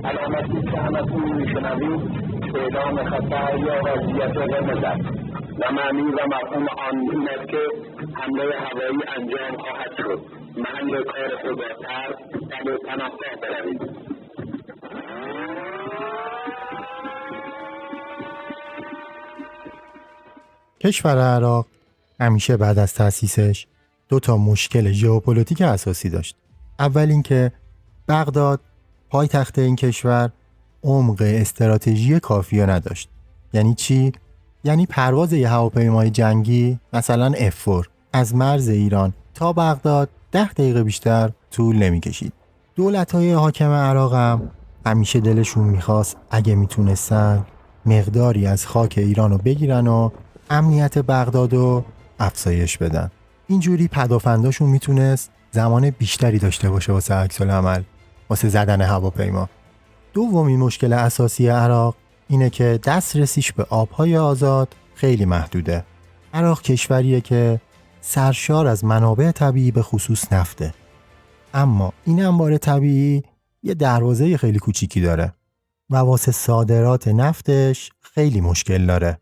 علامتی که همتون میشنوید اعلام خطر یا وضعیت قرمز است و معنی و مفهوم آن این است که حمله هوایی انجام خواهد شد. محل کار خود را ترک و به پناهگاه بروید. کشور عراق همیشه بعد از تأسیسش 2 مشکل ژئوپلیتیک اساسی داشت. اول اینکه بغداد پایتخت این کشور عمق استراتژی کافی نداشت. یعنی چی؟ یعنی پرواز یه هواپیمای جنگی مثلا F4 از مرز ایران تا بغداد 10 دقیقه بیشتر طول نمی‌کشید. دولت‌های حاکم عراق هم همیشه دلشون می‌خواست اگه میتونستن مقداری از خاک ایرانو بگیرن و امنیت بغدادو افزایش بدن. اینجوری پدافنداشون میتونست زمان بیشتری داشته باشه واسه عکس‌العمل، واسه زدن هواپیما. دومین مشکل اساسی عراق اینه که دسترسیش به آبهای آزاد خیلی محدوده. عراق کشوریه که سرشار از منابع طبیعی به خصوص نفته. اما این انبار طبیعی یه دروازه خیلی کوچیکی داره و واسه صادرات نفتش خیلی مشکل داره.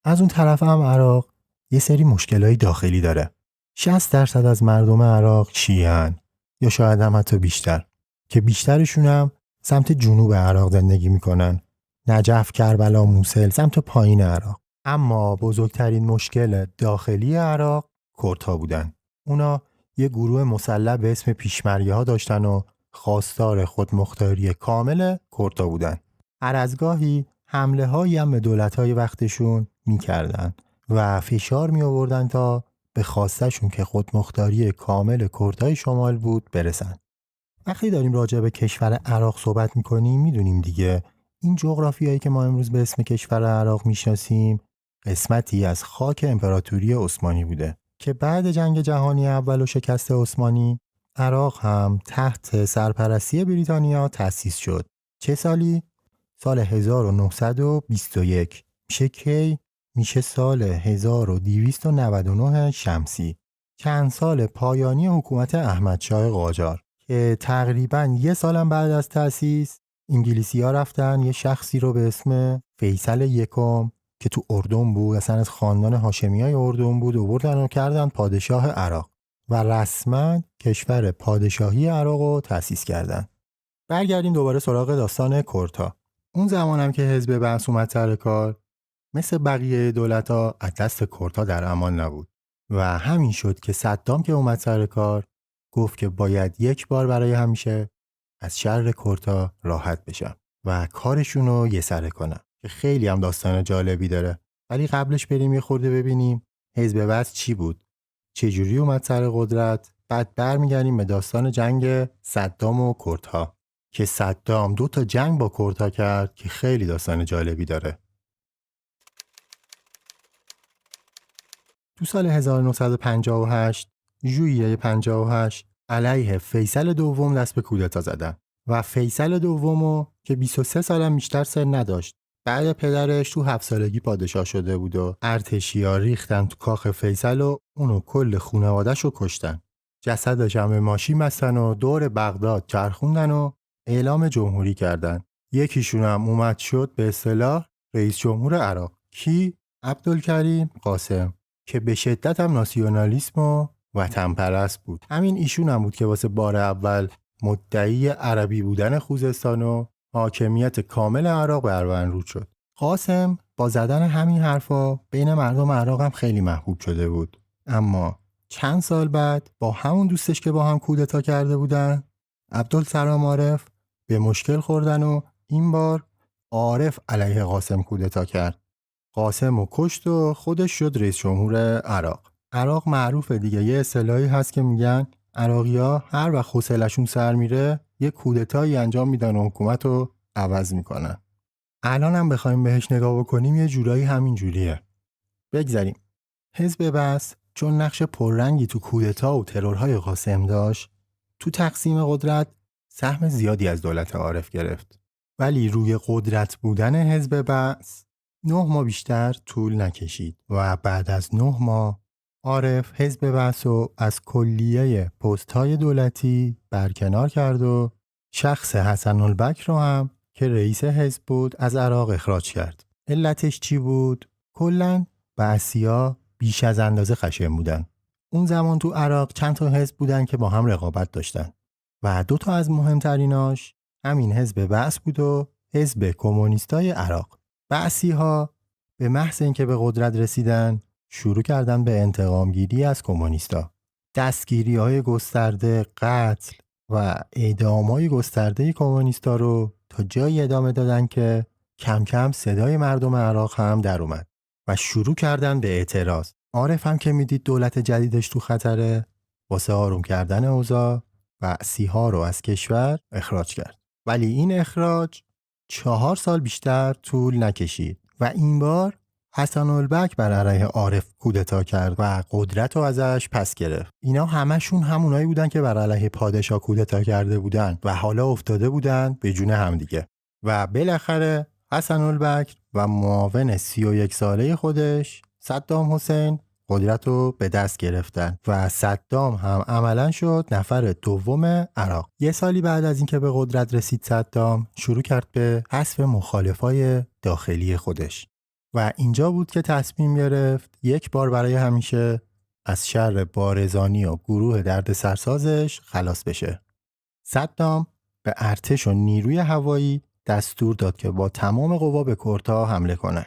از اون طرف هم عراق یه سری مشکلای داخلی داره. 60% از مردم عراق شیعه‌ان یا شاید هم حتی بیشتر، که بیشترشون هم سمت جنوب عراق زندگی میکنن. نجف، کربلا، موصل، سمت پایین عراق. اما بزرگترین مشکل داخلی عراق کردها بودن. اونا یه گروه مسلح به اسم پیشمرگه ها داشتن و خواستار خودمختاری کامل کردها بودن. هر از گاهی حمله هایی هم به دولت های وقتشون میکردن و فشار می آوردن تا به خواستشون که خودمختاری کامل کردهای شمال بود برسن. وقتی داریم راجع به کشور عراق صحبت میکنیم میدونیم دیگه این جغرافیایی که ما امروز به اسم کشور عراق میشناسیم قسمتی از خاک امپراتوری عثمانی بوده که بعد جنگ جهانی اول و شکست عثمانی عراق هم تحت سرپرستی بریتانیا تأسیس شد. چه سالی؟ سال 1921. میشه کی؟ میشه سال 1299 شمسی. چند سال پایانی حکومت احمدشاه قاجار که تقریباً یه سالم بعد از تأسیس انگلیسی‌ها رفتن یه شخصی رو به اسم فیصل یکم که تو اردن بود، اصلا از خاندان هاشمیای اردن بود، آوردن و کردن پادشاه عراق و رسما کشور پادشاهی عراق رو تأسیس کردن. برگردیم دوباره سراغ داستان کردها. اون زمانم که حزب بعث اومد سر کار، مثل بقیه دولت‌ها از دست کردها در امان نبود و همین شد که صدام که اومد سر کار گفت که باید یک بار برای همیشه از شر کردها راحت بشم و کارشون رو یه سره کنم که خیلی هم داستان جالبی داره. ولی قبلش بریم یه خورده ببینیم حزب بعث چی بود، چجوری اومد سر قدرت، بعد برمیگردیم به داستان جنگ صدام و کردها که صدام 2 جنگ با کردها کرد که خیلی داستان جالبی داره. تو سال 1958 ژوئیه 58 علیه فیصل دوم دست به کودتا زدن و فیصل دومو که 23 سالم بیشتر سن نداشت، بعد پدرش تو 7 سالگی پادشاه شده بود و ارتشی‌ها ریختن تو کاخ فیصل و اونو کل خانواده‌شو کشتن. جسدش هم به ماشین بستن و دور بغداد چرخوندن و اعلام جمهوری کردن. یکیشون هم اومد شد به اصطلاح رئیس جمهور عراق. کی؟ عبدالکریم قاسم که به شدت هم ناسیونالیسم و وطن پرست بود. همین ایشون هم بود که واسه بار اول مدعی عربی بودن خوزستان و حاکمیت کامل عراق بر رود شد. قاسم با زدن همین حرفا بین مردم عراق هم خیلی محبوب شده بود. اما چند سال بعد با همون دوستش که با هم کودتا کرده بودن، عبدالسلام عارف، به مشکل خوردن و این بار عارف علیه قاسم کودتا کرد. قاسم رو کشت و خودش شد رئیس جمهور عراق. عراق معروفه دیگه، یه اصطلاحی هست که میگن عراقی‌ها هر وقت حوصله‌شون سر میره یه کودتایی انجام میدن و حکومت رو عوض میکنن. الان هم بخوایم بهش نگاه بکنیم یه جورایی همین جوریه. بگذاریم. حزب بعث چون نقش پررنگی تو کودتا و ترورهای قاسم داشت، تو تقسیم قدرت سهم زیادی از دولت عارف گرفت. ولی روی قدرت بودن حزب بعث 9 ماه بیشتر طول نکشید و بعد از 9 ماه عارف حزب بعث رو از کلیه پست‌های دولتی برکنار کرد و شخص حسن البکر رو هم که رئیس حزب بود از عراق اخراج کرد. علتش چی بود؟ کلاً بعثی‌ها بیش از اندازه خشن بودن. اون زمان تو عراق چند تا حزب بودن که با هم رقابت داشتن و 2 تا از مهمتریناش همین حزب بعث بود و حزب کمونیستای عراق. بعثی‌ها به محض اینکه به قدرت رسیدن شروع کردن به انتقامگیری از کمونیستا. دستگیری‌های گسترده، قتل و اعدام‌های گسترده کمونیستا رو تا جایی ادامه دادن که کم کم صدای مردم عراق هم در اومد و شروع کردن به اعتراض. عارف هم که میدید دولت جدیدش تو خطره، واسه آروم کردن اوضاع بعثی‌ها رو از کشور اخراج کرد. ولی این اخراج 4 سال بیشتر طول نکشید و این بار حسن البک بر علیه عارف کودتا کرد و قدرت رو ازش پس گرفت. اینا همشون همونایی بودن که بر علیه پادشاه کودتا کرده بودن و حالا افتاده بودن به جون همدیگه. و بالاخره حسن البک و معاون 31 ساله خودش صدام حسین قدرت رو به دست گرفتن و صدام هم عملاً شد نفر دوم عراق. 1 سالی بعد از اینکه به قدرت رسید صدام شروع کرد به حذف مخالفای داخلی خودش و اینجا بود که تصمیم گرفت یک بار برای همیشه از شر بارزانی و گروه دردسرسازش خلاص بشه. صدام به ارتش و نیروی هوایی دستور داد که با تمام قوا به کردها حمله کنن.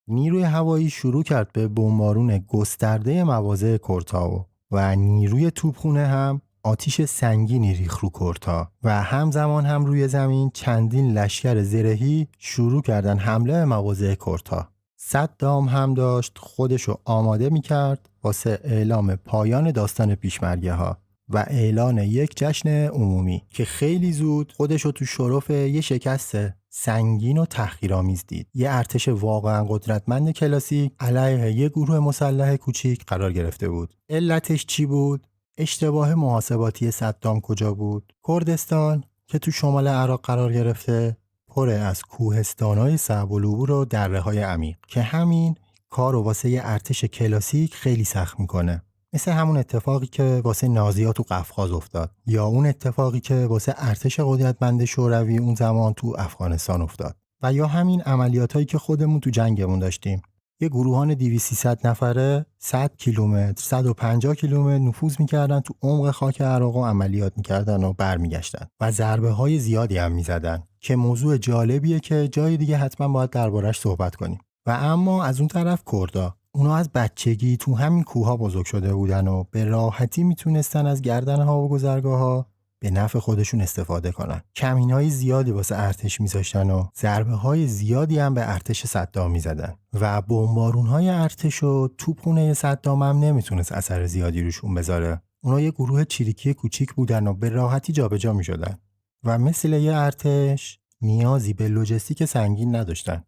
نیروی هوایی شروع کرد به بمبارون گسترده مواضع کردها و نیروی توپخانه هم آتش سنگینی ریخت رو کردها و همزمان هم روی زمین چندین لشکر زرهی شروع کردن حمله به مواضع کردها. صدام هم داشت خودشو آماده می‌کرد واسه اعلام پایان داستان پیشمرگه ها و اعلان یک جشن عمومی که خیلی زود خودشو تو شرف یه شکست سنگین و تحقیرآمیز دید. یه ارتش واقعا قدرتمند کلاسیک علیه یه گروه مسلح کوچیک قرار گرفته بود. علتش چی بود؟ اشتباه محاسباتی صدام کجا بود؟ کردستان که تو شمال عراق قرار گرفته پر از کوهستان‌های صعب العبور و دره‌های عمیق که همین کارو واسه یه ارتش کلاسیک خیلی سخت میکنه. مثل همون اتفاقی که واسه نازی‌ها تو قفقاز افتاد یا اون اتفاقی که واسه ارتش قدرتمند شوروی اون زمان تو افغانستان افتاد و یا همین عملیاتایی که خودمون تو جنگمون داشتیم. یه گروهان 200-300 نفره 100 کیلومتر 150 کیلومتر نفوذ میکردن تو عمق خاک عراق و عملیات میکردن و برمیگشتن و ضربه های زیادی هم میزدن که موضوع جالبیه که جای دیگه حتما باید دربارش صحبت کنیم. و اما از اون طرف کردا، اونا از بچگی تو همین کوها بزرگ شده بودن و به راحتی میتونستن از گردنها و گذرگاه‌ها به نفع خودشون استفاده کنن. کمین‌های زیادی واسه ارتش میذاشتن و ضربه‌های زیادی هم به ارتش صدام میزدن و بمبارون‌های ارتش و توپخانه صدام هم نمیتونست اثر زیادی روشون بذاره. اونا یه گروه چریکی کوچیک بودن و به راحتی جابجا میشدن و مثل یه ارتش نیازی به لوجستیک سنگین نداشتن.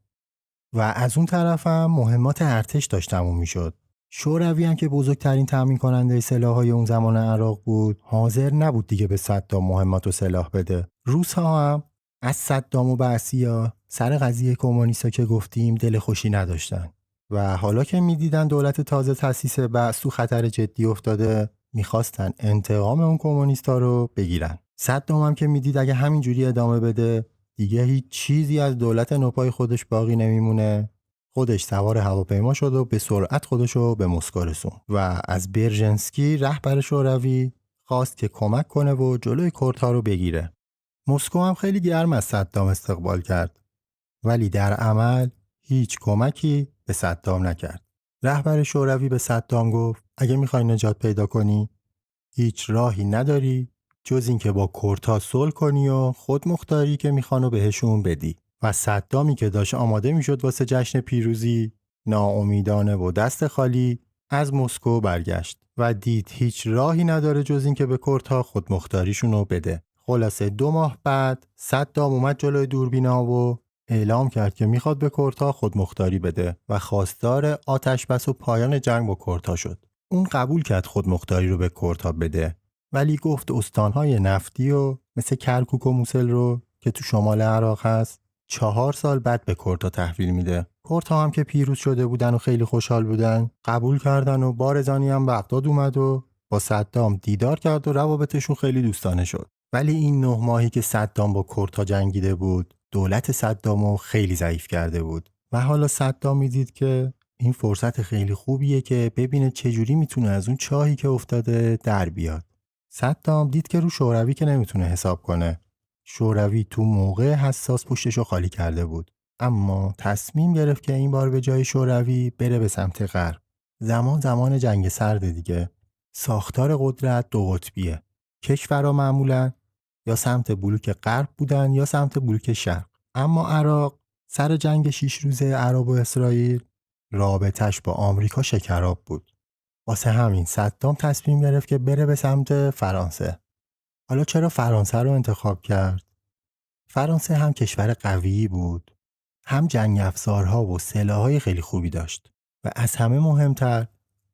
و از اون طرف هم مهمات ارتش داشت تموم میشد. شوروی هم که بزرگترین تامین کننده سلاح‌های اون زمان عراق بود، حاضر نبود دیگه به صدام مهمات و سلاح بده. روس‌ها هم از صدام و بعثی‌ها سر قضیه کمونیستا که گفتیم دل خوشی نداشتن و حالا که میدیدن دولت تازه تأسیس بعث تو خطر جدی افتاده، میخواستن انتقام اون کمونیستا رو بگیرن. صدام هم که میدید اگه همینجوری ادامه بده دیگه هیچ چیزی از دولت نوپای خودش باقی نمیمونه. خودش سوار هواپیما شد و به سرعت خودشو به مسکو رسوند و از برژنسکی رهبر شوروی خواست که کمک کنه و جلوی کردها رو بگیره. مسکو هم خیلی گرم از صدام استقبال کرد ولی در عمل هیچ کمکی به صدام نکرد. رهبر شوروی به صدام گفت اگه میخوای نجات پیدا کنی هیچ راهی نداری جز این که با کردها صلح کنی و خود مختاری که میخوانو بهشون بدی. و صدامی که داشت آماده میشد واسه جشن پیروزی ناامیدانه و دست خالی از مسکو برگشت و دید هیچ راهی نداره جز این که به کردها خود مختاریشونو بده. خلاصه 2 ماه بعد صدام اومد جلوی دوربینا و اعلام کرد که میخواد به کردها خود مختاری بده و خواستار آتش بس و پایان جنگ با کردها شد. اون قبول کرد خود مختاری رو به کردها بده ولی گفت استانهای نفتی و مثل کرکوک و موسل رو که تو شمال عراق هست 4 سال بعد به کردها تحویل میده. کردها هم که پیروز شده بودن و خیلی خوشحال بودن قبول کردن و بارزانی هم بغداد اومد و با صدام دیدار کرد و روابطشون خیلی دوستانه شد. ولی این 9 ماهی که صدام با کردها جنگیده بود دولت صدامو خیلی ضعیف کرده بود و حالا صدام میدید که این فرصت خیلی خوبیه که ببینه چجوری میتونه از اون چاهی که افتاده در بیاد. صدام دید که رو شوروی که نمیتونه حساب کنه. شوروی تو موقع حساس پشتشو خالی کرده بود. اما تصمیم گرفت که این بار به جای شوروی بره به سمت غرب. زمان جنگ سرد دیگه. ساختار قدرت دو قطبیه. کشورها معمولاً یا سمت بلوک غرب بودن یا سمت بلوک شرق. اما عراق سر جنگ 6 روزه عرب و اسرائیل رابطش با آمریکا شکراب بود. واسه همین صدام تصمیم گرفت که بره به سمت فرانسه. حالا چرا فرانسه رو انتخاب کرد؟ فرانسه هم کشور قوی بود، هم جنگ افزارها و سلاح‌های خیلی خوبی داشت و از همه مهمتر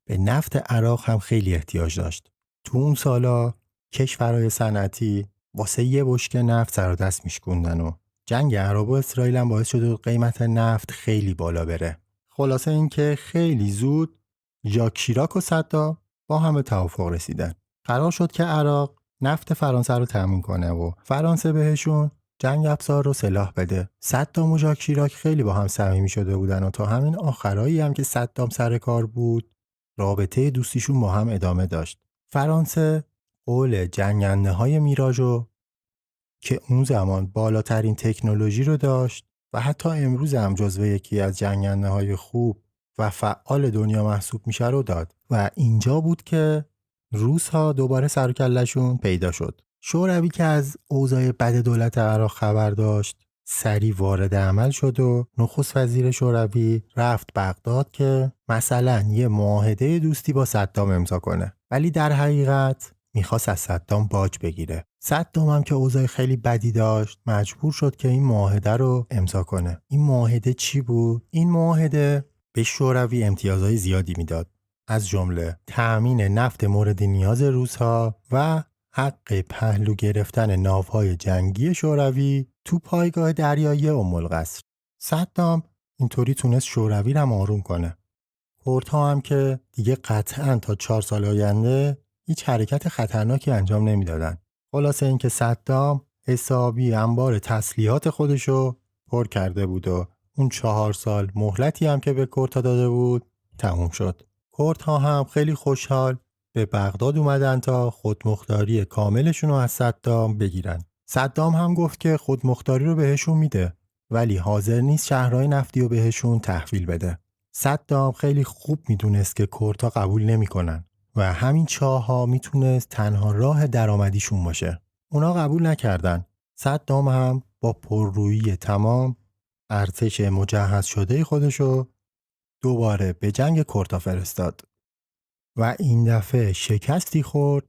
به نفت عراق هم خیلی احتیاج داشت. تو اون سالا کشورهای صنعتی واسه یه بشکه نفت سر و دست میشکوندن و جنگ عرب و اسرائیل هم باعث شد قیمت نفت خیلی بالا بره. خلاصه این که خیلی زود ژاک شیراک و صدام با هم به توافق رسیدن. قرار شد که عراق نفت فرانسه رو تامین کنه و فرانسه بهشون جنگ افزار رو سلاح بده. صدام و ژاک شیراک خیلی با هم صمیمی شده بودن و تا همین آخرایی هم که صدام سر کار بود رابطه دوستیشون با هم ادامه داشت. فرانسه قول جنگنده‌های میراژو که اون زمان بالاترین تکنولوژی رو داشت و حتی امروز هم جزو یکی از جنگنده‌های خوب و فعال دنیا محسوب میشه رو داد و اینجا بود که روس‌ها دوباره سر و کله‌شون پیدا شد. شوروی که از اوضاع بد دولت عراق خبر داشت سریع وارد عمل شد و نخست وزیر شوروی رفت بغداد که مثلا یه معاهده دوستی با صدام امضا کنه، ولی در حقیقت میخواست از صدام باج بگیره. صدام هم که اوضاع خیلی بدی داشت مجبور شد که این معاهده رو امضا کنه. این معاهده چی بود؟ این معاهده به شوروی امتیازهای زیادی میداد، از جمله تأمین نفت مورد نیاز روس‌ها و حق پهلو گرفتن ناوهای جنگی شوروی تو پایگاه دریایی ام-القصر. صدام اینطوری تونست شوروی رو آروم کنه. کردها هم که دیگه قطعاً تا 4 سال آینده هیچ حرکت خطرناکی انجام نمیدادن. خلاصه اینکه صدام حسابی انبار تسلیحات خودشو پر کرده بود و اون 4 سال مهلتی هم که به کردها داده بود تموم شد. کردها هم خیلی خوشحال به بغداد اومدن تا خودمختاری کاملشون رو از صدام بگیرن. صدام هم گفت که خودمختاری رو بهشون میده ولی حاضر نیست شهرهای نفتی رو بهشون تحویل بده. صدام خیلی خوب میدونست که کردها قبول نمیکنن و همین چاه‌ها میتونست تنها راه درآمدیشون باشه. اونا قبول نکردن. صدام هم با پررویی تمام ارتش مجهز شده خودشو دوباره به جنگ کردها فرستاد و این دفعه شکستی خورد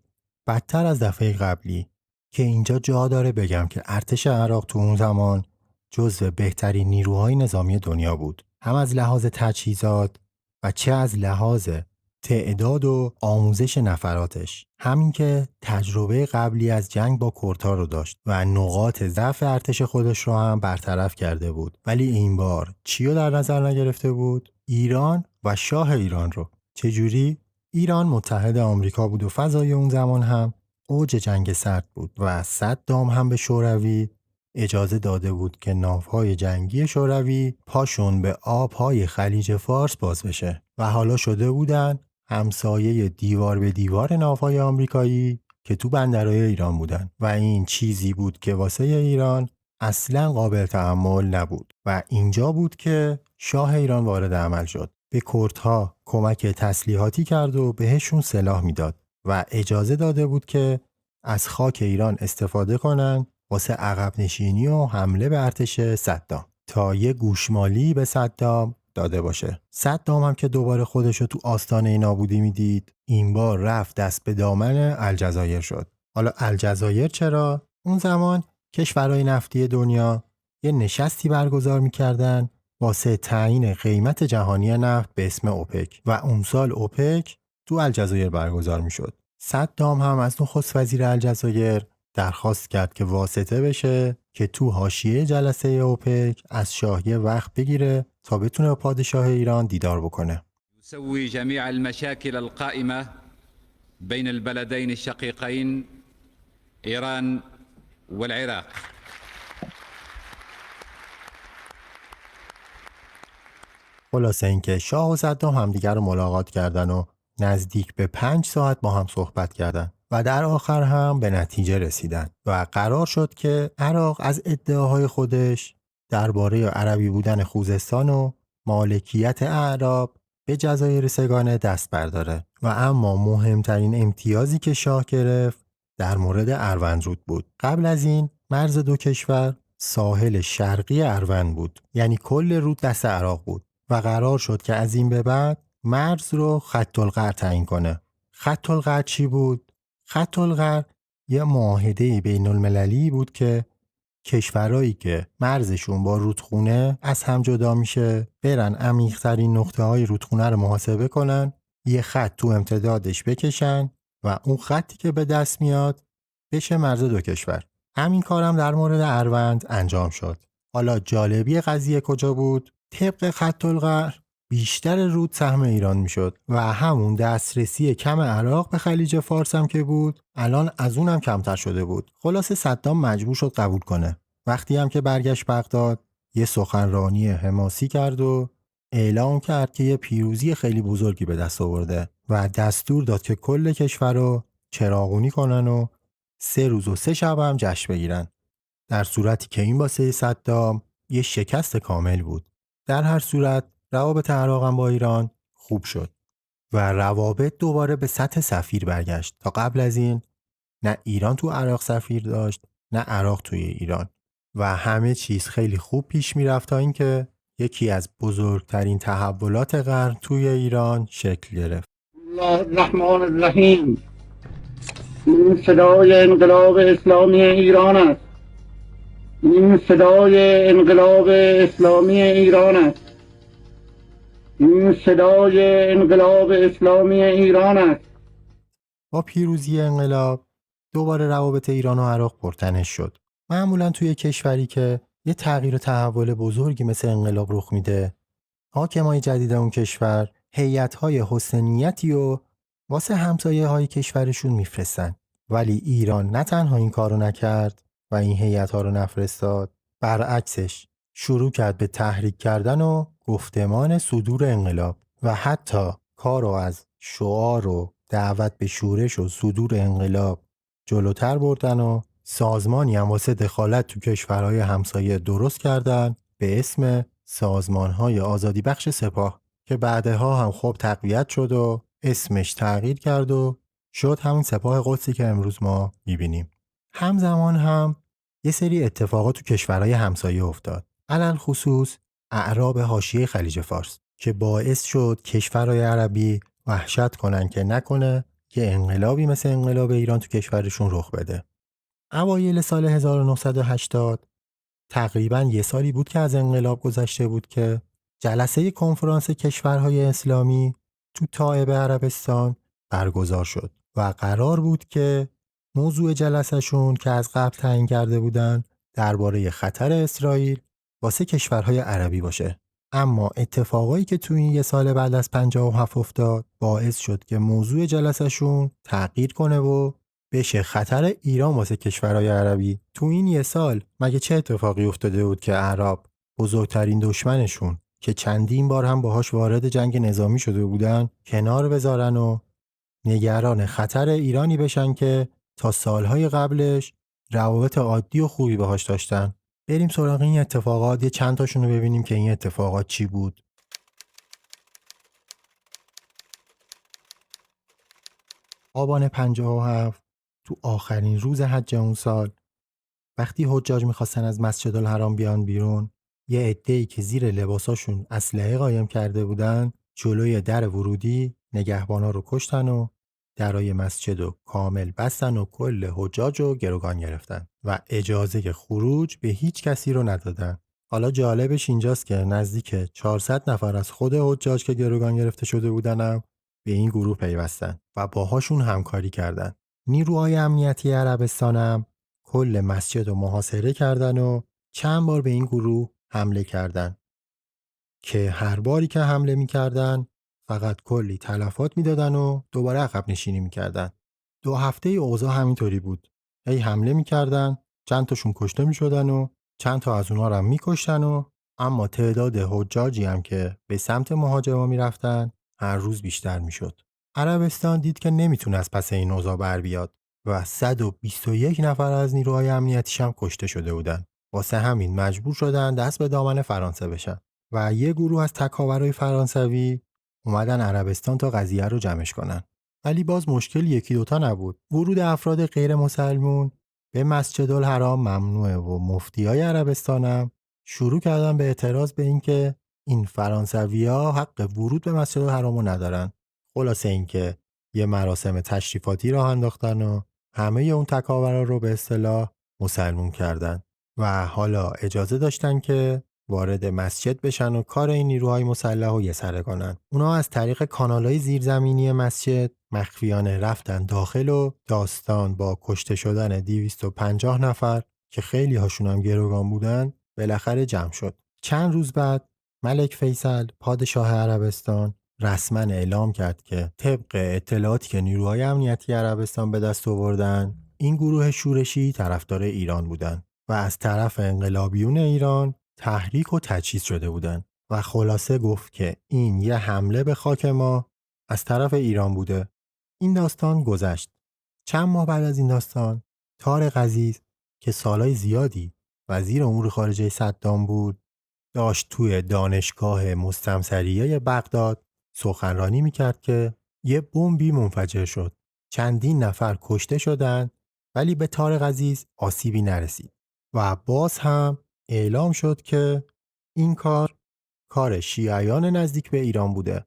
بدتر از دفعه قبلی که اینجا جا داره بگم که ارتش عراق تو اون زمان جزو بهترین نیروهای نظامی دنیا بود، هم از لحاظ تجهیزات و چه از لحاظ تعداد و آموزش نفراتش. همین که تجربه قبلی از جنگ با کردها رو داشت و نقاط ضعف ارتش خودش رو هم برطرف کرده بود، ولی این بار چی رو در نظر نگرفته بود؟ ایران و شاه ایران رو. چجوری؟ ایران متحد آمریکا بود و فضای اون زمان هم اوج جنگ سرد بود و صدام هم به شوروی اجازه داده بود که ناوهای جنگی شوروی پاشون به آبهای خلیج فارس باز بشه و حالا شده بودن همسایه دیوار به دیوار ناوهای آمریکایی که تو بندرهای ایران بودن و این چیزی بود که واسه ایران اصلاً قابل تحمل نبود و اینجا بود که شاه ایران وارد عمل شد. به کردها کمک تسلیحاتی کرد و بهشون سلاح میداد و اجازه داده بود که از خاک ایران استفاده کنن واسه عقب نشینی و حمله به ارتش صدام تا یه گوشمالی به صدام داده باشه. صدام هم که دوباره خودشو تو آستانه نابودی میدید این بار رفت دست به دامن الجزایر شد. حالا الجزایر چرا؟ اون زمان کشورهای نفتی دنیا یه نشستی برگزار میکردن واسه تعیین قیمت جهانی نفت به اسم اوپک و اون سال اوپک تو الجزایر برگزار میشد. صدام هم از نخست وزیر الجزایر درخواست کرد که واسطه بشه که تو حاشیه جلسه اوپک از شاه یه وقت بگیره تا بتونه با پادشاه ایران دیدار بکنه. يسوي جميع المشاكل القائمة بين البلدين الشقيقين إيران والعراق. خلاصه اینکه شاه و صدام همدیگر رو ملاقات کردن و نزدیک به 5 ساعت با هم صحبت کردن و در آخر هم به نتیجه رسیدن و قرار شد که عراق از ادعاهای خودش درباره عربی بودن خوزستان و مالکیت اعراب به جزایر سگانه دست برداره و اما مهمترین امتیازی که شاه گرفت در مورد اروندرود بود. قبل از این مرز دو کشور ساحل شرقی اروند بود، یعنی کل رود دست عراق بود و قرار شد که از این به بعد مرز رو خط القرع تعیین کنه. خط القرع چی بود؟ خط القرع یه معاهده بین المللی بود که کشورهایی که مرزشون با رودخونه از هم جدا میشه برن عمیق‌ترین نقطه‌های رودخونه رو محاسبه کنن، یه خط تو امتدادش بکشن و اون خطی که به دست میاد بشه مرز دو کشور. همین کارم در مورد اروند انجام شد. حالا جالبی قضیه کجا بود؟ طبق خط القرع بیشتر رود سهم ایران میشد و همون دسترسی کم عراق به خلیج فارس هم که بود الان از اونم کمتر شده بود. خلاصه صدام مجبور شد قبول کنه. وقتی هم که برگشت بغداد یه سخنرانی حماسی کرد و اعلام کرد که یه پیروزی خیلی بزرگی به دست آورده و دستور داد که کل کشور رو چراغونی کنن و 3 روز و 3 شب هم جشن بگیرن. در صورتی که این واسه صدام یه شکست کامل بود. در هر صورت روابط عراق هم با ایران خوب شد و روابط دوباره به سطح سفیر برگشت. تا قبل از این نه ایران تو عراق سفیر داشت نه عراق توی ایران و همه چیز خیلی خوب پیش میرفت تا اینکه یکی از بزرگترین تحولات قرن توی ایران شکل گرفت. الله الرحمن الرحیم. این صدای انقلاب اسلامی ایران است. این صدای انقلاب اسلامی ایران است. این صدای انقلاب اسلامی ایران است. با پیروزی انقلاب دوباره روابط ایران و عراق پرتنش شد. معمولا توی کشوری که یه تغییر و تحول بزرگی مثل انقلاب رخ میده، حاکمای جدید اون کشور هیئت‌های حسن نیتی و واسه همسایه‌های کشورشون میفرستن. ولی ایران نه تنها این کارو نکرد و این هیئت‌ها رو نفرستاد، برعکسش شروع کرد به تحریک کردن و گفتمان صدور انقلاب و حتی کارو از شعار و دعوت به شورش و صدور انقلاب جلوتر بردن و سازمانی هم واسه دخالت تو کشورهای همسایه درست کردن به اسم سازمان‌های آزادی بخش سپاه که بعدها هم خوب تقویت شد و اسمش تغییر کرد و شد همین سپاه قدسی که امروز ما می‌بینیم. همزمان هم یه سری اتفاقات تو کشورهای همسایه افتاد. علل خصوص اعراب حاشیه خلیج فارس که باعث شد کشورهای عربی وحشت کنن که نکنه که انقلابی مثل انقلاب ایران تو کشورشون رخ بده. اوایل سال 1980 تقریباً یه سالی بود که از انقلاب گذشته بود که جلسه کنفرانس کشورهای اسلامی تو تائب عربستان برگزار شد و قرار بود که موضوع جلسهشون که از قبل تعیین کرده بودن درباره خطر اسرائیل واسه کشورهای عربی باشه. اما اتفاقایی که تو این یه سال بعد از 57 افتاد باعث شد که موضوع جلسهشون تغییر کنه و بشه خطر ایران واسه کشورهای عربی. تو این یه سال مگه چه اتفاقی افتاده بود که اعراب بزرگترین دشمنشون که چندین بار هم باهاش وارد جنگ نظامی شده بودن کنار بذارن و نگران خطر ایرانی بشن که تا سالهای قبلش روابط عادی و خوبی باهاش داشتن. بریم سراغ این اتفاقات، یه چند تاشون رو ببینیم که این اتفاقات چی بود. آبان 57 تو آخرین روز حج اون سال وقتی حجاج میخواستن از مسجد الحرام بیان بیرون، یه عده‌ای که زیر لباساشون اسلحه قایم کرده بودن جلوی در ورودی نگهبانا رو کشتن و درای مسجد رو کامل بستن و کل حجاج رو گروگان گرفتن و اجازه خروج به هیچ کسی رو ندادن. حالا جالبش اینجاست که نزدیک 400 نفر از خود حجاج که گروگان گرفته شده بودنم به این گروه پیوستن و باهاشون همکاری کردن. نیروهای امنیتی عربستان هم کل مسجد رو محاصره کردن و چند بار به این گروه حمله کردن که هر باری که حمله می‌کردن فقط کلی تلفات میدادن و دوباره عقب نشینی میکردن. 2 هفته اوضاع همینطوری بود. هی حمله میکردن، چند تاشون کشته میشدن و چند تا از اونها رو هم میکشتن و اما تعداد حجاجی هم که به سمت مهاجما میرفتن هر روز بیشتر میشد. عربستان دید که نمیتونه از پس این اوضاع بر بیاد و 121 نفر از نیروهای امنیتیش هم کشته شده بودن. واسه همین مجبور شدن دست به دامن فرانسه بشن و یه گروه از تکاورای فرانسوی اومدن عربستان تا قضیه رو جمعش کنن. ولی باز مشکل یکی دوتا نبود. ورود افراد غیر مسلمون به مسجدالحرام ممنوعه و مفتیای عربستان هم شروع کردن به اعتراض به اینکه این فرانسوی‌ها حق ورود به مسجدالحرام رو ندارن. خلاصه اینکه یه مراسم تشریفاتی راه انداختن و همه اون تکاورا رو به اصطلاح مسلمون کردن و حالا اجازه داشتن که وارد مسجد بشن و کار این نیروهای مسلح رو یسره کنن. اونا از طریق کانالهای زیرزمینی مسجد مخفیانه رفتن داخل و داستان با کشته شدن 250 نفر که خیلی هاشون هم گروگان بودن بالاخره جمع شد. چند روز بعد ملک فیصل پادشاه عربستان رسما اعلام کرد که طبق اطلاعاتی که نیروهای امنیتی عربستان به دست آوردن این گروه شورشی طرفدار ایران بودن و از طرف انقلابیون ایران تحریک و تجهیز شده بودن و خلاصه گفت که این یه حمله به خاک ما از طرف ایران بوده. این داستان گذشت. چند ماه بعد از این داستان طارق عزیز که سالهای زیادی وزیر امور خارجه صدام بود داشت توی دانشگاه مستمسریه بغداد سخنرانی میکرد که یه بمبی منفجر شد. چندین نفر کشته شدند ولی به طارق عزیز آسیبی نرسید و باز هم اعلام شد که این کار شیعیان نزدیک به ایران بوده.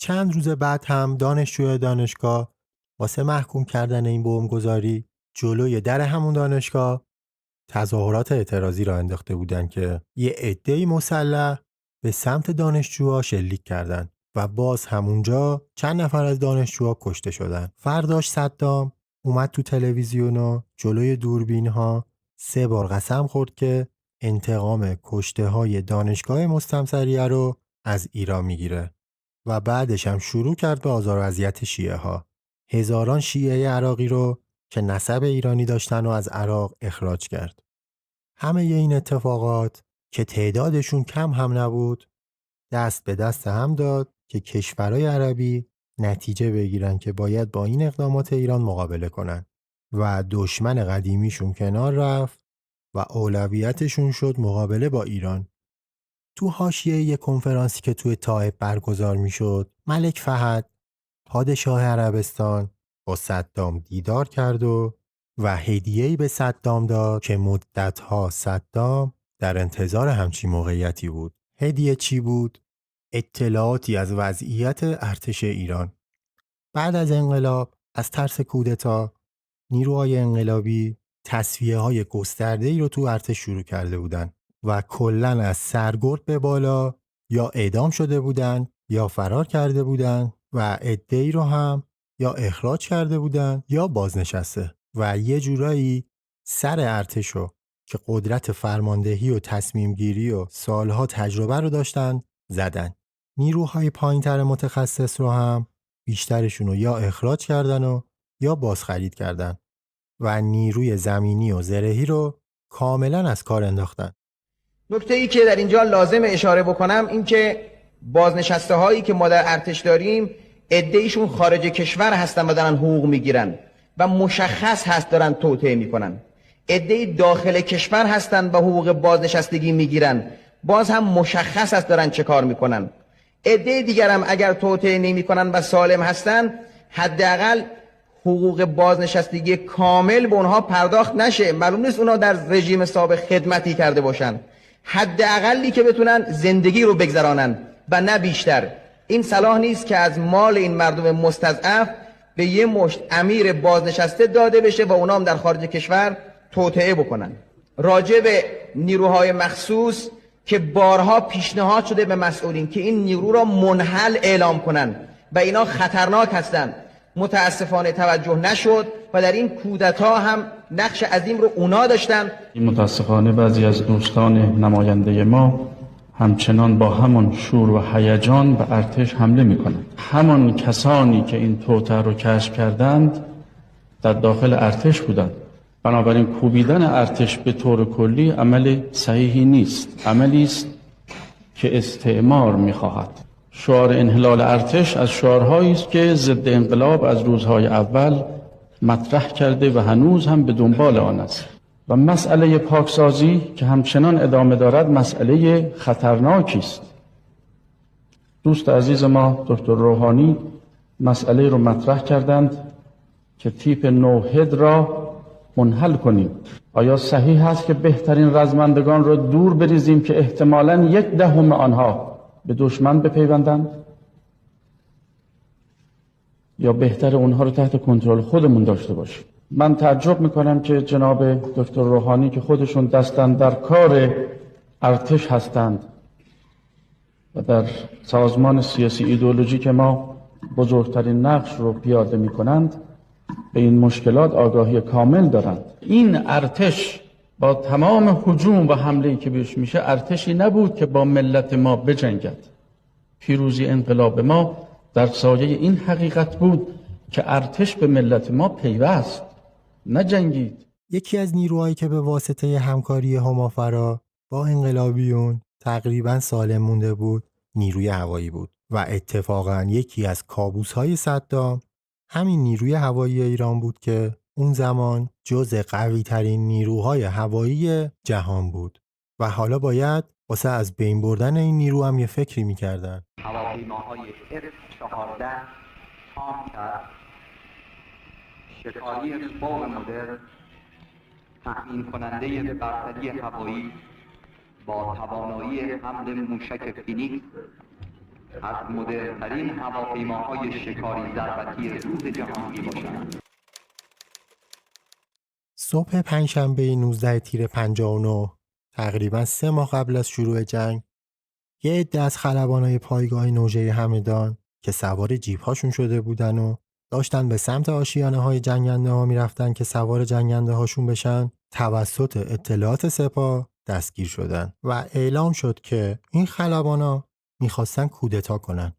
چند روز بعد هم دانشجوی دانشگاه واسه محکوم کردن این بمبگذاری جلوی در همون دانشگاه تظاهرات اعتراضی را انداخته بودن که یه عده‌ای مسلح به سمت دانشجوها شلیک کردن و باز همونجا چند نفر از دانشجوها کشته شدن. فرداش صدام اومد تو تلویزیون و جلوی دوربین ها 3 بار قسم خورد که انتقام کشته های دانشگاه مستمسریه رو از ایران میگیره و بعدش هم شروع کرد به آزار و اذیت شیعه ها. هزاران شیعه عراقی رو که نسب ایرانی داشتن و از عراق اخراج کرد. همه این اتفاقات که تعدادشون کم هم نبود دست به دست هم داد که کشورهای عربی نتیجه بگیرن که باید با این اقدامات ایران مقابله کنن و دشمن قدیمیشون کنار رفت و اولویتشون شد مقابله با ایران. تو حاشیه یک کنفرانسی که توی طائف برگزار میشد ملک فهد پادشاه عربستان با صدام دیدار کرد و هدیه‌ای به صدام داد که مدت‌ها صدام در انتظار همچین موقعیتی بود. هدیه چی بود؟ اطلاعاتی از وضعیت ارتش ایران. بعد از انقلاب از ترس کودتا نیروهای انقلابی تصفیه‌های گسترده‌ای رو تو ارتش شروع کرده بودن و کلاً از سرگرد به بالا یا اعدام شده بودن یا فرار کرده بودن و عده‌ای رو هم یا اخراج کرده بودن یا بازنشسته و یه جورایی سر ارتش رو که قدرت فرماندهی و تصمیم گیری و سالها تجربه رو داشتن زدن. نیروهای پایین‌تر متخصص رو هم بیشترشون رو یا اخراج کردن و یا بازخرید کردن و نیروی زمینی و زرهی رو کاملا از کار انداختن. نکته ای که در اینجا لازم اشاره بکنم این که بازنشسته هایی که ما در ارتش داریم عده‌ایشون خارج کشور هستن و دارن حقوق میگیرن و مشخص هست دارن توطئه میکنن. عده‌ای داخل کشور هستن و حقوق بازنشستگی میگیرن، باز هم مشخص هست دارن چه کار میکنن. عده دیگر هم اگر توطئه نمیکنن و سالم هستن حداقل حقوق بازنشستگی کامل به اونها پرداخت نشه. معلوم نیست اونها در رژیم سابق خدمتی کرده باشن، حداقلی که بتونن زندگی رو بگذرانن و نه بیشتر. این صلاح نیست که از مال این مردم مستضعف به یه مشت امیر بازنشسته داده بشه و اونا هم در خارج کشور توطئه بکنن. راجع به نیروهای مخصوص که بارها پیشنهاد شده به مسئولین که این نیرو را منحل اعلام کنن و اینا خطرناک هستند، متاسفانه توجه نشد و در این کودتا هم نقش عظیم رو اونا داشتن. متاسفانه بعضی از دوستان نماینده ما همچنان با همان شور و هیجان به ارتش حمله میکنند. همان کسانی که این توطئه رو کشف کردند در داخل ارتش بودند. بنابراین کوبیدن ارتش به طور کلی عمل صحیحی نیست، عملی است که استعمار می‌خواهد. شعار انحلال ارتش از شعارهایی است که ضد انقلاب از روزهای اول مطرح کرده و هنوز هم به دنبال آن است. و مسئله پاکسازی که همچنان ادامه دارد مسئله خطرناکی است. دوست عزیز ما دکتر روحانی مسئله رو مطرح کردند که تیپ نوحد را منحل کنیم. آیا صحیح است که بهترین رزمندگان را دور بریزیم که احتمالاً 1/10 آنها به دشمن بپیوندند؟ یا بهتر اونها رو تحت کنترل خودمون داشته باشیم؟ من تعجب میکنم که جناب دکتر روحانی که خودشون دستن در کار ارتش هستند و در سازمان سیاسی ایدئولوژی که ما بزرگترین نقش رو پیاده میکنند به این مشکلات آگاهی کامل دارند. این ارتش با تمام هجوم و حمله‌ای که بهش میشه ارتشی نبود که با ملت ما بجنگد. پیروزی انقلاب ما در سایه این حقیقت بود که ارتش به ملت ما پیوست، نه جنگید. یکی از نیروهایی که به واسطه همکاری همافرا با انقلابیون تقریباً سالم مونده بود نیروی هوایی بود و اتفاقاً یکی از کابوس‌های صدام همین نیروی هوایی ایران بود که اون زمان جزء قوی‌ترین نیروهای هوایی جهان بود و حالا باید واسه از بین بردن این نیرو هم یه فکری می‌کردن. هواپیماهای F-14 تام‌تر شکاری فوق مدرن تأمین کننده برتری هوایی با توانایی حمل موشک فینیکس از مدرن‌ترین هواپیماهای شکاری ضربتی روز جهان می‌باشند. صبح پنجشنبه 19 تیر 59 تقریباً 3 ماه قبل از شروع جنگ یه عده از خلبانای پایگاه نوژه همدان که سوار جیپ‌هاشون شده بودن و داشتن به سمت آشیانه‌های جنگنده‌ها میرفتن که سوار جنگنده‌هاشون بشن توسط اطلاعات سپاه دستگیر شدن و اعلام شد که این خلبانا میخواستن کودتا کنن.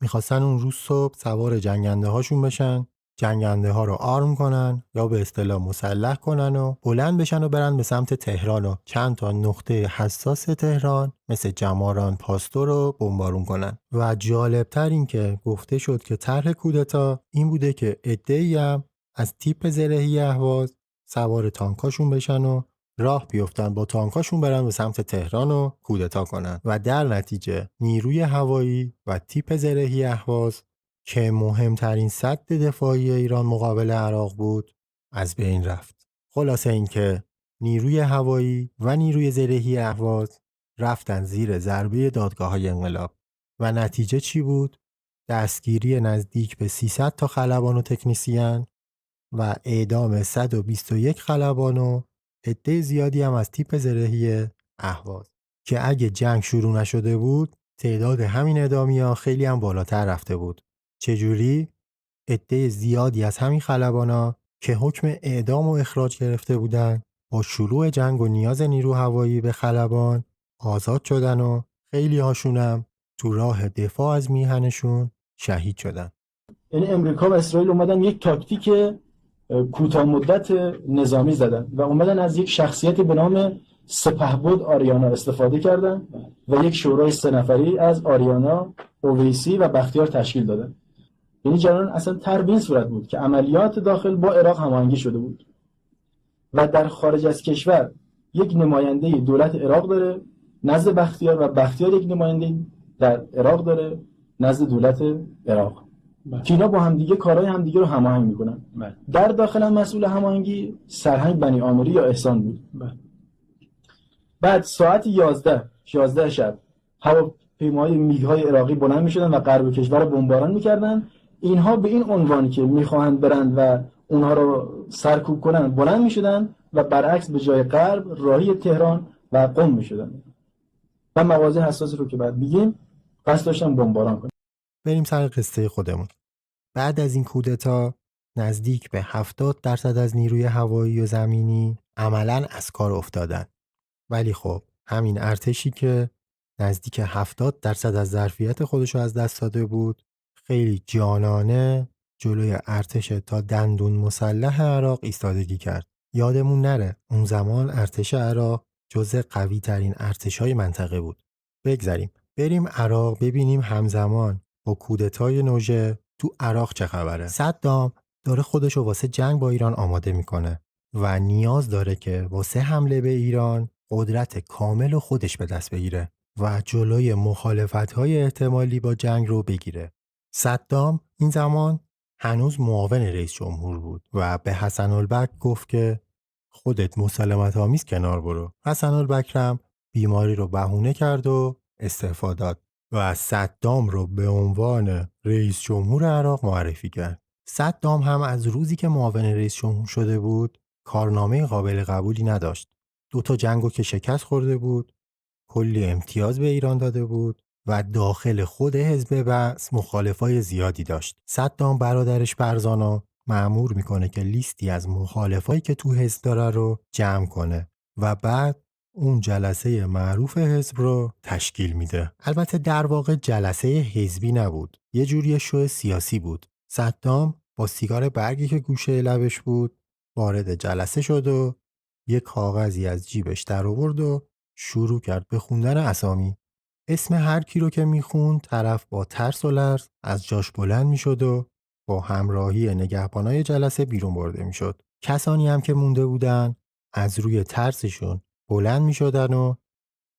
میخواستن اون روز صبح سوار جنگنده‌هاشون بشن، جنگنده ها رو آرم کنن یا به اصطلاح مسلح کنن و بلند بشن و برن به سمت تهران و چند تا نقطه حساس تهران مثل جماران پاستور رو بمبارون کنن. و جالبتر این که گفته شد که طرح کودتا این بوده که عده‌ای هم از تیپ زرهی اهواز سوار تانکاشون بشن و راه بیفتن با تانکاشون برن به سمت تهران و کودتا کنن و در نتیجه نیروی هوایی و تیپ زرهی اهواز که مهمترین سد دفاعی ایران مقابل عراق بود از بین رفت. خلاصه این که نیروی هوایی و نیروی زرهی اهواز رفتن زیر ضربه دادگاه‌های انقلاب و نتیجه چی بود؟ دستگیری نزدیک به 300 تا خلبان و تکنیسیان و اعدام 121 خلبان و عده زیادی هم از تیپ زرهی اهواز که اگه جنگ شروع نشده بود تعداد همین اعدامی‌ها خیلی هم بالاتر رفته بود. چجوری؟ عده زیادی از همین خلبانا که حکم اعدام و اخراج گرفته بودن با شروع جنگ و نیاز نیرو هوایی به خلبان آزاد شدن و خیلی هاشونم تو راه دفاع از میهنشون شهید شدن. یعنی امریکا و اسرائیل اومدن یک تاکتیک کوتاه مدت نظامی زدن و اومدن از یک شخصیتی به نام سپهبد آریانا استفاده کردن و یک شورای 3 نفری از آریانا، اویسی و بختیار تشکیل دادن. یعنی جریان اصلا تر به این صورت بود که عملیات داخل با عراق هماهنگی شده بود و در خارج از کشور یک نماینده دولت عراق داره نزد بختیار و بختیار یک نماینده در عراق داره نزد دولت عراق که اینا با همدیگه کارهای همدیگه رو هماهنگ میکنن. در داخل هم مسئول هماهنگی سرهنگ بنی عامری یا احسان بود. بعد ساعت 11 شب هواپیماهای میگ‌های عراقی بلند میشدن و غرب کشور رو بمباران میکردن. اینها به این عنوان که میخواهند برند و اونها رو سرکوب کنن بلند میشدن و برعکس به جای غرب راهی تهران و قم میشدن و مواضع حساسی رو که بعد بگیم قصد داشتن بمباران کنن. بریم سر قصه خودمون. بعد از این کودتا نزدیک به 70% از نیروی هوایی و زمینی عملاً از کار افتادن. ولی خب همین ارتشی که نزدیک 70% از ظرفیت خودش رو از دست داده بود خیلی جانانه جلوی ارتش تا دندون مسلح عراق ایستادگی کرد. یادمون نره اون زمان ارتش عراق جزء قوی ترین ارتش‌های منطقه بود بگذریم بریم عراق ببینیم همزمان با کودتای نوژه تو عراق چه خبره. صدام داره خودشو واسه جنگ با ایران آماده میکنه و نیاز داره که واسه حمله به ایران قدرت کامل و خودش به دست بگیره و جلوی مخالفت‌های احتمالی با جنگ رو بگیره. صدام این زمان هنوز معاون رئیس جمهور بود و به حسن البک گفت که خودت مسالمت آمیز کنار برو. حسن البک بیماری رو بهونه کرد و استعفا داد و صدام رو به عنوان رئیس جمهور عراق معرفی کرد. صدام هم از روزی که معاون رئیس جمهور شده بود کارنامه قابل قبولی نداشت. 2 جنگو که شکست خورده بود، کلی امتیاز به ایران داده بود و داخل خود حزب بعث مخالفای زیادی داشت. صدام برادرش برزانو مأمور میکنه که لیستی از مخالفایی که تو حزب داره رو جمع کنه و بعد اون جلسه معروف حزب رو تشکیل میده. البته در واقع جلسه حزبی نبود، یه جوری شو سیاسی بود. صدام با سیگار برگی که گوشه لبش بود وارد جلسه شد و یک کاغذی از جیبش در آورد و شروع کرد به خوندن اسامی. اسم هر کی رو که میخوند طرف با ترس و لرز از جاش بلند میشد و با همراهی نگهبانای جلسه بیرون برده میشد. کسانی هم که مونده بودن از روی ترسشون بلند میشدن و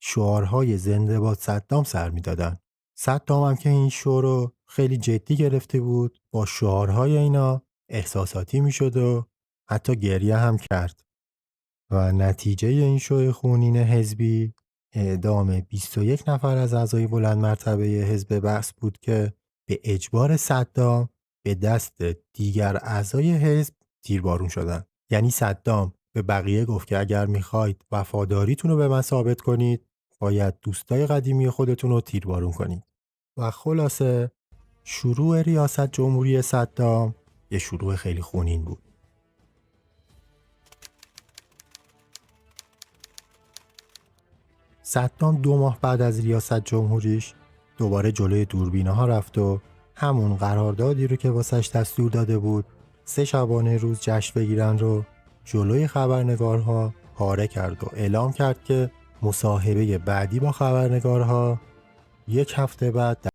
شعارهای زنده باد صدام سر میدادن. صدام هم که این شعار رو خیلی جدی گرفته بود با شعارهای اینا احساساتی میشد و حتی گریه هم کرد. و نتیجه این شو خونین حزبی اعدام 21 نفر از اعضای بلند مرتبه حزب بعث بود که به اجبار صدام به دست دیگر اعضای حزب تیربارون شدند. یعنی صدام به بقیه گفت که اگر میخواید وفاداریتون رو به من ثابت کنید باید دوستای قدیمی خودتون رو تیربارون کنید. و خلاصه شروع ریاست جمهوری صدام یه شروع خیلی خونین بود. صدام 2 ماه بعد از ریاست جمهوریش دوباره جلوی دوربینه ها رفت و همون قراردادی رو که واسش دستور داده بود 3 شبانه روز جشن بگیرن رو جلوی خبرنگارها پاره کرد و اعلام کرد که مصاحبه بعدی با خبرنگارها 1 هفته بعد در